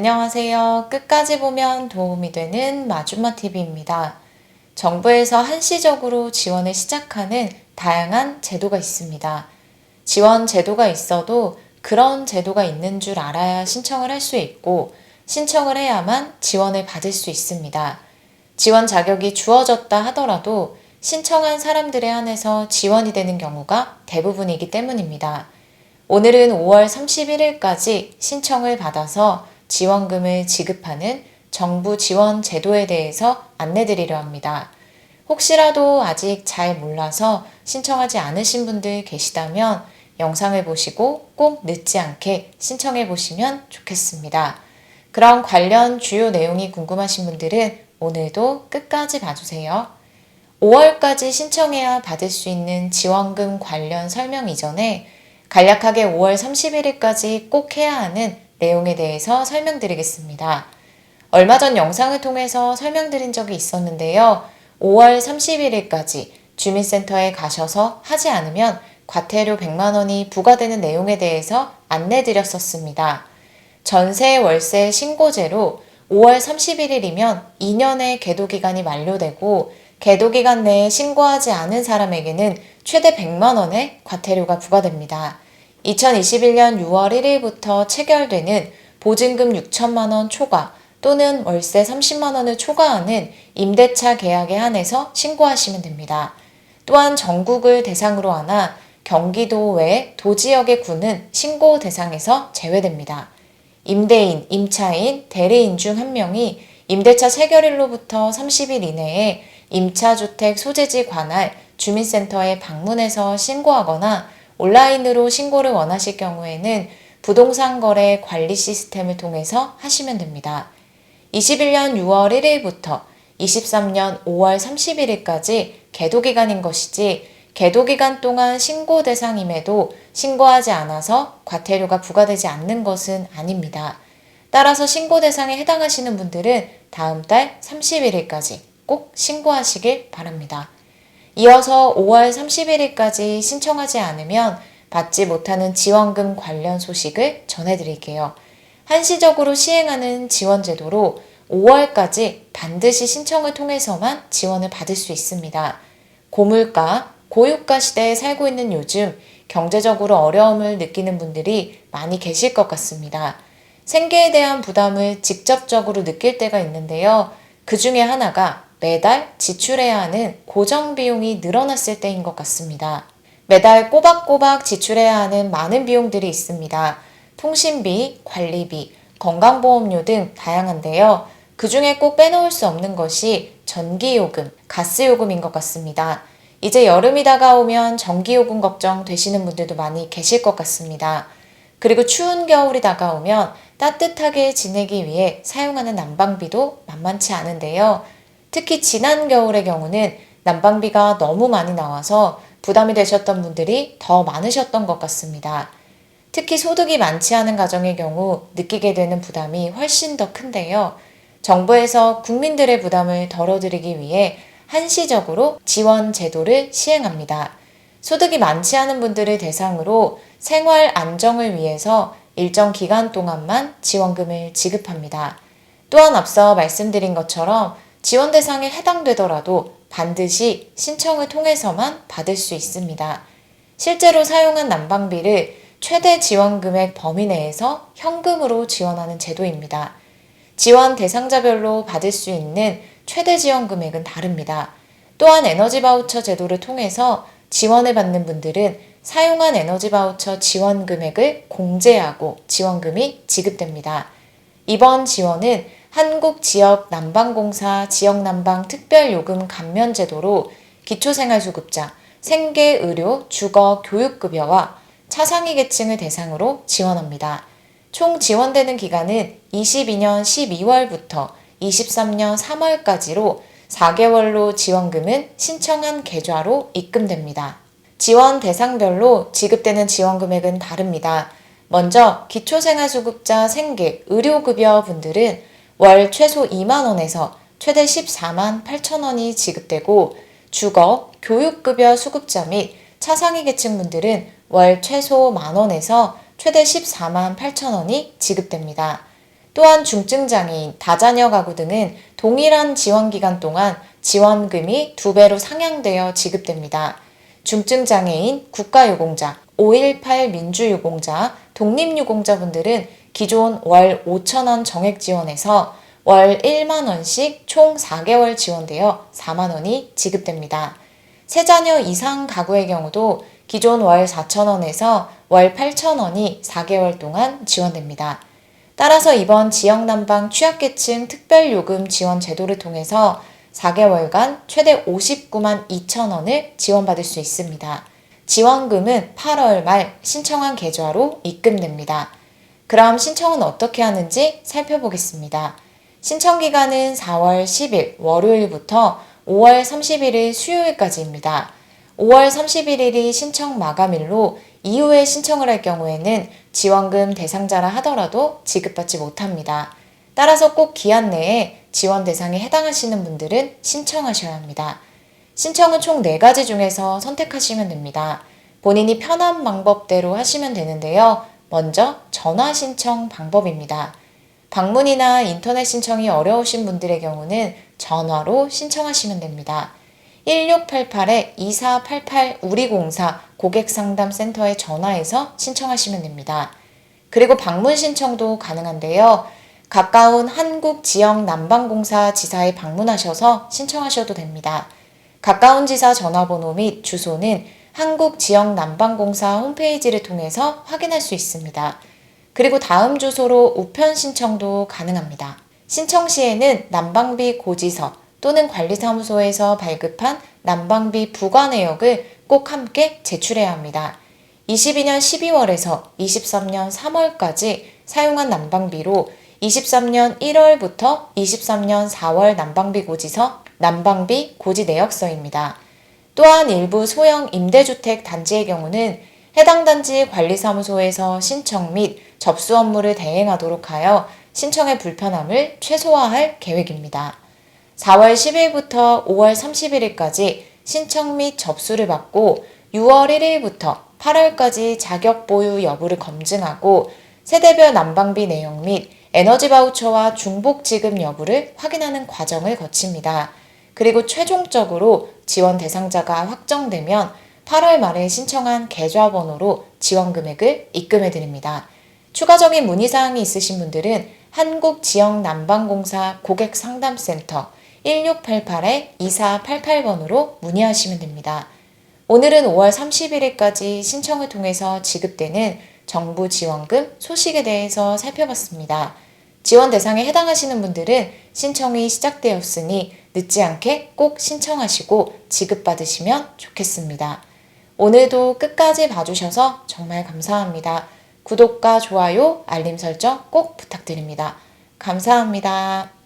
안녕하세요. 끝까지 보면 도움이 되는 마주마TV입니다. 정부에서 한시적으로 지원을 시작하는 다양한 제도가 있습니다. 지원 제도가 있어도 그런 제도가 있는 줄 알아야 신청을 할 수 있고 신청을 해야만 지원을 받을 수 있습니다. 지원 자격이 주어졌다 하더라도 신청한 사람들에 한해서 지원이 되는 경우가 대부분이기 때문입니다. 오늘은 5월 31일까지 신청을 받아서 지원금을 지급하는 정부 지원 제도에 대해서 안내드리려 합니다. 혹시라도 아직 잘 몰라서 신청하지 않으신 분들 계시다면 영상을 보시고 꼭 늦지 않게 신청해 보시면 좋겠습니다. 그럼 관련 주요 내용이 궁금하신 분들은 오늘도 끝까지 봐주세요. 5월까지 신청해야 받을 수 있는 지원금 관련 설명 이전에 간략하게 5월 31일까지 꼭 해야 하는 내용에 대해서 설명드리겠습니다. 얼마 전 영상을 통해서 설명드린 적이 있었는데요. 5월 31일까지 주민센터에 가셔서 하지 않으면 과태료 100만 원이 부과되는 내용에 대해서 안내드렸었습니다. 전세 월세 신고제로 5월 31일이면 2년의 계도기간이 만료되고 계도기간 내에 신고하지 않은 사람에게는 최대 100만 원의 과태료가 부과됩니다. 2021년 6월 1일부터 체결되는 보증금 6천만 원 초과 또는 월세 30만 원을 초과하는 임대차 계약에 한해서 신고하시면 됩니다. 또한 전국을 대상으로 하나 경기도 외 도지역의 구는 신고 대상에서 제외됩니다. 임대인, 임차인, 대리인 중 한 명이 임대차 체결일로부터 30일 이내에 임차주택 소재지 관할 주민센터에 방문해서 신고하거나 온라인으로 신고를 원하실 경우에는 부동산 거래 관리 시스템을 통해서 하시면 됩니다. 21년 6월 1일부터 23년 5월 31일까지 계도기간인 것이지 계도기간 동안 신고 대상임에도 신고하지 않아서 과태료가 부과되지 않는 것은 아닙니다. 따라서 신고 대상에 해당하시는 분들은 다음 달 31일까지 꼭 신고하시길 바랍니다. 이어서 5월 31일까지 신청하지 않으면 받지 못하는 지원금 관련 소식을 전해드릴게요. 한시적으로 시행하는 지원제도로 5월까지 반드시 신청을 통해서만 지원을 받을 수 있습니다. 고물가, 고유가 시대에 살고 있는 요즘 경제적으로 어려움을 느끼는 분들이 많이 계실 것 같습니다. 생계에 대한 부담을 직접적으로 느낄 때가 있는데요. 그 중에 하나가 매달 지출해야 하는 고정 비용이 늘어났을 때인 것 같습니다. 매달 꼬박꼬박 지출해야 하는 많은 비용들이 있습니다. 통신비, 관리비, 건강보험료 등 다양한데요. 그 중에 꼭 빼놓을 수 없는 것이 전기요금, 가스요금인 것 같습니다. 이제 여름이 다가오면 전기요금 걱정 되시는 분들도 많이 계실 것 같습니다. 그리고 추운 겨울이 다가오면 따뜻하게 지내기 위해 사용하는 난방비도 만만치 않은데요. 특히 지난 겨울의 경우는 난방비가 너무 많이 나와서 부담이 되셨던 분들이 더 많으셨던 것 같습니다. 특히 소득이 많지 않은 가정의 경우 느끼게 되는 부담이 훨씬 더 큰데요. 정부에서 국민들의 부담을 덜어드리기 위해 한시적으로 지원 제도를 시행합니다. 소득이 많지 않은 분들을 대상으로 생활 안정을 위해서 일정 기간 동안만 지원금을 지급합니다. 또한 앞서 말씀드린 것처럼 지원 대상에 해당되더라도 반드시 신청을 통해서만 받을 수 있습니다. 실제로 사용한 난방비를 최대 지원 금액 범위 내에서 현금으로 지원하는 제도입니다. 지원 대상자별로 받을 수 있는 최대 지원 금액은 다릅니다. 또한 에너지 바우처 제도를 통해서 지원을 받는 분들은 사용한 에너지 바우처 지원 금액을 공제하고 지원금이 지급됩니다. 이번 지원은 한국지역난방공사 지역난방특별요금 감면제도로 기초생활수급자, 생계의료, 주거, 교육급여와 차상위 계층을 대상으로 지원합니다. 총 지원되는 기간은 22년 12월부터 23년 3월까지로 4개월로 지원금은 신청한 계좌로 입금됩니다. 지원 대상별로 지급되는 지원 금액은 다릅니다. 먼저 기초생활수급자 생계, 의료급여 분들은 월 최소 2만 원에서 최대 14만 8천 원이 지급되고 주거, 교육급여 수급자 및 차상위 계층 분들은 월 최소 만 원에서 최대 14만 8천 원이 지급됩니다. 또한 중증장애인, 다자녀 가구 등은 동일한 지원기간 동안 지원금이 2배로 상향되어 지급됩니다. 중증장애인, 국가유공자, 5.18 민주유공자, 독립유공자분들은 기존 월 5,000원 정액 지원에서 월 1만 원씩 총 4개월 지원되어 4만 원이 지급됩니다. 세 자녀 이상 가구의 경우도 기존 월 4,000원에서 월 8,000원이 4개월 동안 지원됩니다. 따라서 이번 지역난방 취약계층 특별요금 지원 제도를 통해서 4개월간 최대 59만 2천 원을 지원받을 수 있습니다. 지원금은 8월 말 신청한 계좌로 입금됩니다. 그럼 신청은 어떻게 하는지 살펴보겠습니다. 신청 기간은 4월 10일 월요일부터 5월 31일 수요일까지입니다. 5월 31일이 신청 마감일로 이후에 신청을 할 경우에는 지원금 대상자라 하더라도 지급받지 못합니다. 따라서 꼭 기한 내에 지원 대상에 해당하시는 분들은 신청하셔야 합니다. 신청은 총 4가지 중에서 선택하시면 됩니다. 본인이 편한 방법대로 하시면 되는데요. 먼저 전화 신청 방법입니다. 방문이나 인터넷 신청이 어려우신 분들의 경우는 전화로 신청하시면 됩니다. 1688-2488 우리공사 고객상담센터에 전화해서 신청하시면 됩니다. 그리고 방문 신청도 가능한데요. 가까운 한국지역난방공사 지사에 방문하셔서 신청하셔도 됩니다. 가까운 지사 전화번호 및 주소는 한국지역난방공사 홈페이지를 통해서 확인할 수 있습니다. 그리고 다음 주소로 우편 신청도 가능합니다. 신청 시에는 난방비 고지서 또는 관리사무소에서 발급한 난방비 부과 내역을 꼭 함께 제출해야 합니다. 22년 12월에서 23년 3월까지 사용한 난방비로 23년 1월부터 23년 4월 난방비 고지서, 난방비 고지 내역서입니다. 또한 일부 소형 임대주택 단지의 경우는 해당 단지 관리사무소에서 신청 및 접수 업무를 대행하도록 하여 신청의 불편함을 최소화할 계획입니다. 4월 10일부터 5월 31일까지 신청 및 접수를 받고 6월 1일부터 8월까지 자격 보유 여부를 검증하고 세대별 난방비 내역 및 에너지 바우처와 중복 지급 여부를 확인하는 과정을 거칩니다. 그리고 최종적으로 지원 대상자가 확정되면 8월 말에 신청한 계좌번호로 지원 금액을 입금해 드립니다. 추가적인 문의사항이 있으신 분들은 한국지역난방공사 고객상담센터 1688-2488번으로 문의하시면 됩니다. 오늘은 5월 31일까지 신청을 통해서 지급되는 정부 지원금 소식에 대해서 살펴봤습니다. 지원 대상에 해당하시는 분들은 신청이 시작되었으니 늦지 않게 꼭 신청하시고 지급받으시면 좋겠습니다. 오늘도 끝까지 봐주셔서 정말 감사합니다. 구독과 좋아요, 알림 설정 꼭 부탁드립니다. 감사합니다.